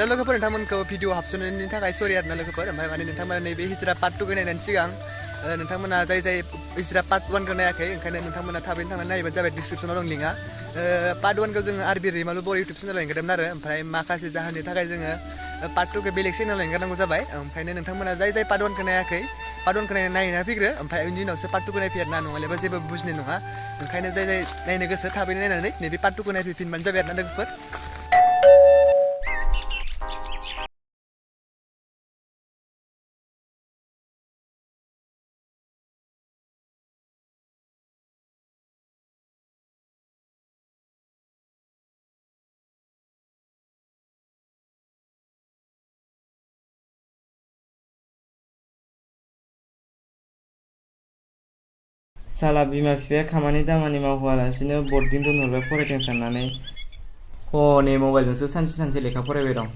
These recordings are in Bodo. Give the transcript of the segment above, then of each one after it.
लोगोफोर नोंथांमोनखौ भिडिअ हाबसननायनि थाखाय सरि आरोना लोगोफोर ओमफ्राय माने नोंथांमोना नैबे हिजरा पार्ट 2 नायनायनि सिगां नोंथांमोना जाय हिजरा पार्ट 1 खौ नायाखै ओंखायनो नोंथांमोना थाबैनो थांनानै नायबानो जाबाय डिसक्रिपसनाव दं लिंकआ पार्ट 1 खौ जोङो आरबि रैमालु बर' इउटुब चेनेलाव एंगारदोंमोन आरो ओमफ्राय माखासे जाहोननि थाखाय जोङो पार्ट 2 खौ बेलेग चेनेलाव एंगारनांगौ जाबाय ओंखायनो नोंथांमोना जाय पार्ट 1 खौ नायाखै पार्ट 1 खौ नायना फैग्रो ओमफ्राय उननि उनावसो पार्ट 2 खौ नायफै आरोना नङाब्ला जेबो बुजिनाय नङा ओंखायनो जाय नायनो गोसो थाबैनो नायनानै नैबे पार्ट 2 खौ नायफैफिनबानो जाबाय आरोना लोगोफोर साला बिमा बिफाया खामानि दामानि मावहोआलासिनो बर्डिं दोनहरबाय फरायथों साननानै हनै मबाइलजोंसो सानसे लेखा फरायबाय दं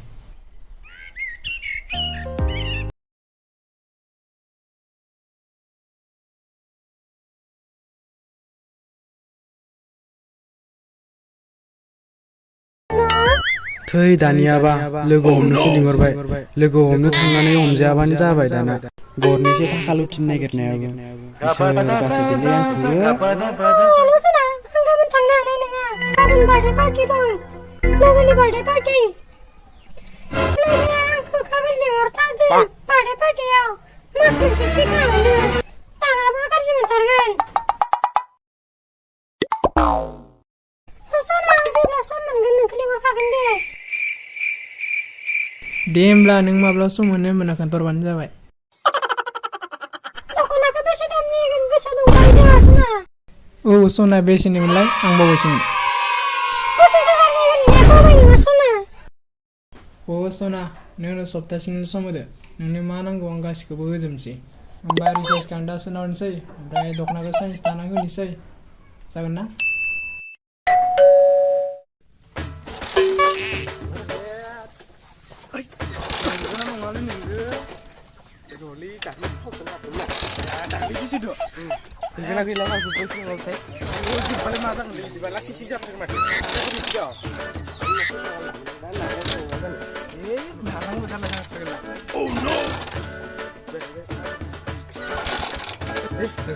थै दानियाबा लोगो हमनोसो लिंहरबाय लोगो हमनो थांनानै हमजायाबानो जाबाय दाना गरनैसो थाखा लुथिनो नागिरनायाबो बिसोर गासैबोलै आंखो सना आं गाबोन थांनो हानाय नङा गाबोन बार्थडे पार्टि दं लोगोनि बार्थडे पार्टि लोगोआ आंखौ गाबोन लिंहरथारदों बार्थडे पार्टियाव मास मोनसे सिगाङावनो थाङाबा गाज्रि मोनथारगोन सना आं जेब्ला सम मोनगोन नोंखौ लिंहरखागोन दे होमब्ला नों माब्ला सम मोनो होनबाना खोन्थाहरबानो जाबाय दख'नाखौ बेसे दामनि होगोन गोसोआव दंखायो जोंहा सना औ सना बेसेनिमोनलाय आं बावबायसोमोन 25,000 होगोन दे बावबाय नङा सना अ सना नोंनो सप्तासेनि सम होदो नोंनो मा नांगौ आं गासिखौबो होजोबनोसै होमबा रिसार्जखौ आं दा सोनाहरनोसै ओमफ्राय दख'नाखौ साइन्स दाना होनोसै जागोन ना गैला गैला मानसि बोसोर मावथाय जोबबालाय मा जागोन बिदिबा लासैसो जाथारगोन माथो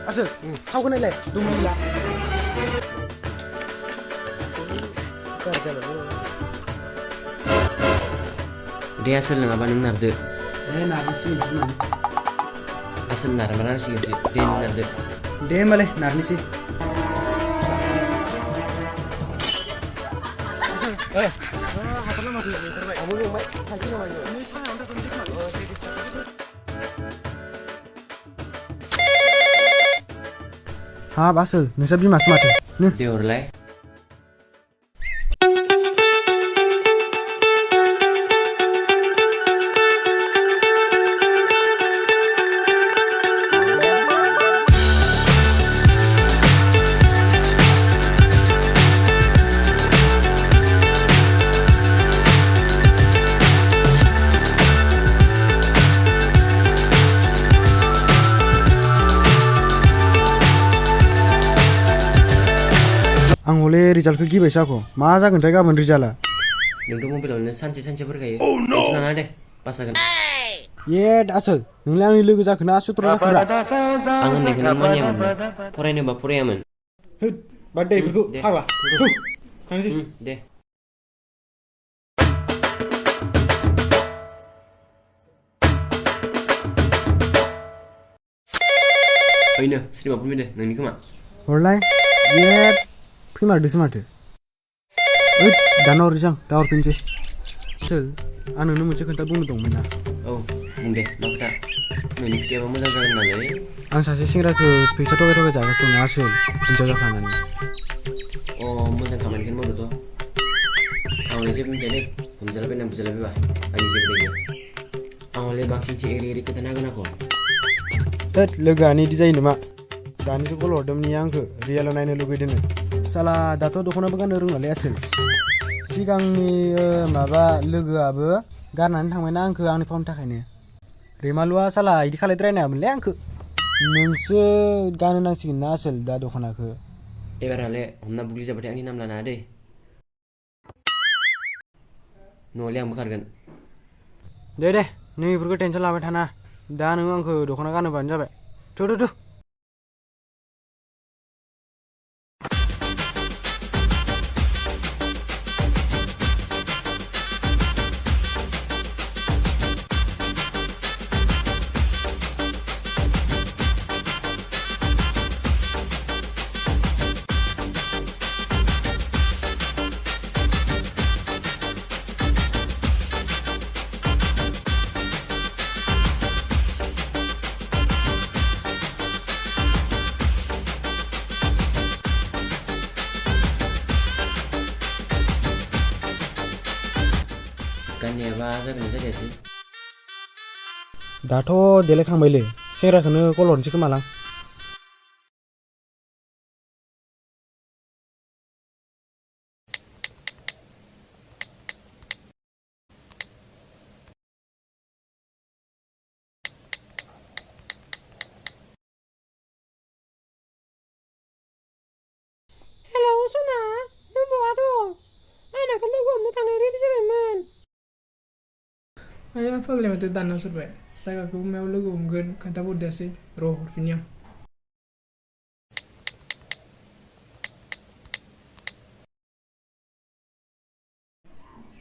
आसोल थावखौ नायलाय दंनायला दे आसोल नङाबा नों नारदो नारनोसै आसोल नारबा नांसिगोनसो दे नों नारदो दे होमबालाय नारनोसै हाब आसोल नोंसा बिमासो माथो दे हरलाय आं हले रिजाल्टखौ गिबायसो आख' मा जागोनथाय गाबोन रिजाल्टआ नोंथ' मबाइलावनो सानसे फरायखायो टेनसन लानाङा दे पास जागोन येद आसोल नोंलाय आंनि लोगो जाखोना सुत्र जाखोना आं होननायखौ नों मानियामोन फरायनोबा फरायामोन होद बाद दे बेफोरखौ फाग्ला थांसै दे ओइनो सोरबा फन फैदो नोंनि खोमा हरलाय येद फैमारदोंसो माथो ओइ दाना हरनोसै आं दा हरफिनसै आसोल आं नोंनो मोनसे खोथा बुंनो दंमोन ना औ बुं दे मा खोथा नोंनि खोथायाबा मोजां जागोन नालाय आं सासे सेंग्राखौ फैसा थगाय जागासिनो दं आसोल हिनजाव जाफ्लानानै अ मोजां खामानिखौनो मावदोथ' आं हले जेबो मिथिया दे हमजालाबायना बुजालाबायबा आंनि जेबो दाय गैया आं हले बांसिनसो एरि खोथानो हागोन आख' होद लोगोआनो इदि जायो नामा दानिसो कल हरदोंमोन इयो आंखौ रियेलाव नायनो लुगैदोंनो साला दाथ' दख'नाबो गाननो रोंलालै आसोल सिगांनि माबा लोगोआबो गारनानै थांबायना आंखौ आंनि फावनि थाखायनो रैमालुआ साला इदि खालायद्रायनायामोनलै आंखौ नोंसो गाननो नांसिगोन ना आसोल दा दख'नाखौ एबार हले हमना बुग्लि जाबाथाय आंनि नाम लानाङा दै नहले आंबो खारगोन दे नों बेफोरखौ टेनसन लाबाय थाना दा नों आंखौ दख'ना गानहोबानो जाबाय थु गाननायाबा जागोन जायासै दाथ' देलायखांबायलै सेंग्राखौनो कल हरनोसै खोमालां हेलौ सना नों बहा दं आं नोंखौ लोगो हमनो थांनो रेडि जाबायमोन आया फाग्लाया माथो दानना सोरबाय जायगाखौ मायाव लोगो हमगोन खोन्थाहरदासै र' हरफिननि आं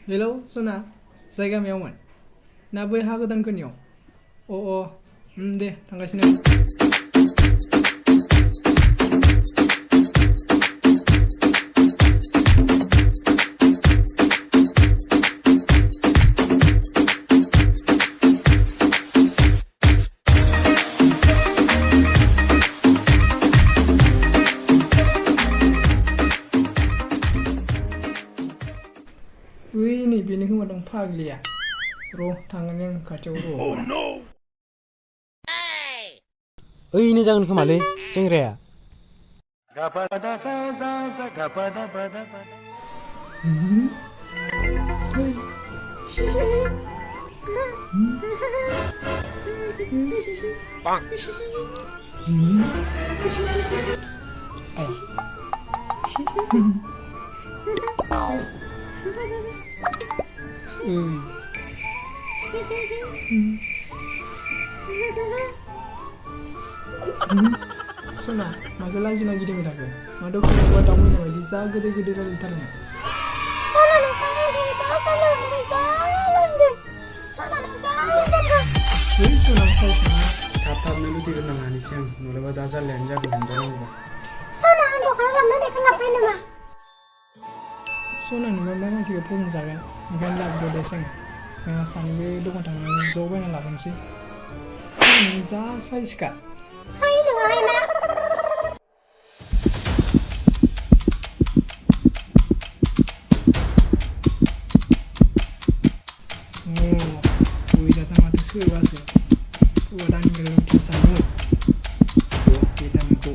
हेलौ सना जायगा मायावमोन ना बै हा गोदानफोरनियाव दे थांगासिनो नै बेनो खोमा दं फाग्लिया र' थांगोन जों खाथियाव र' ओइनो जागोन खोमालै सेंग्राया सना माथो लाजिना गिदिंबाय थाखो माथो खर'आ दाउ मैना बायदि जा गोदै गोदै रायलायथारनो सना नोंखौ आं फार्स्ट टाइम लोगो हमबाय जा लाजिदों सना नों जा मोजांखा सना साइसना थाबनो लुगैगोन नामा हानिसै आं नङाबा दा जारलायानो जागोन हमजानांगौबा सना आं दख'ना गाननायखौ लाबोबाय नामा सना नुबा मा मानसिखौ फसंजागोन ओंखायनो लाबोदो जों जोंहा सानैबो दखान थांनानै ज' बायना लाबोनोसै सनानि जा साइजखा हाय नोंहालाय मा Wisata mata sebasa. Wadan kalau kisahmu. Kita mampu.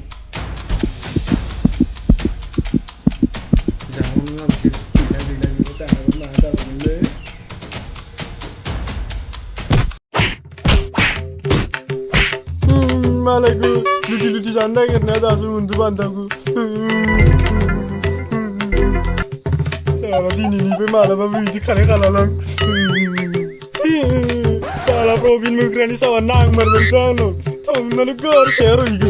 Jangan ngambil bila kita ada boleh. Malaku lucu-lucu santai karena ada untuk bantaku. Kalau ini malah babi di kala lang. Salah Robin Mugrani sama nang merbensano. Tong nang gor kero iku.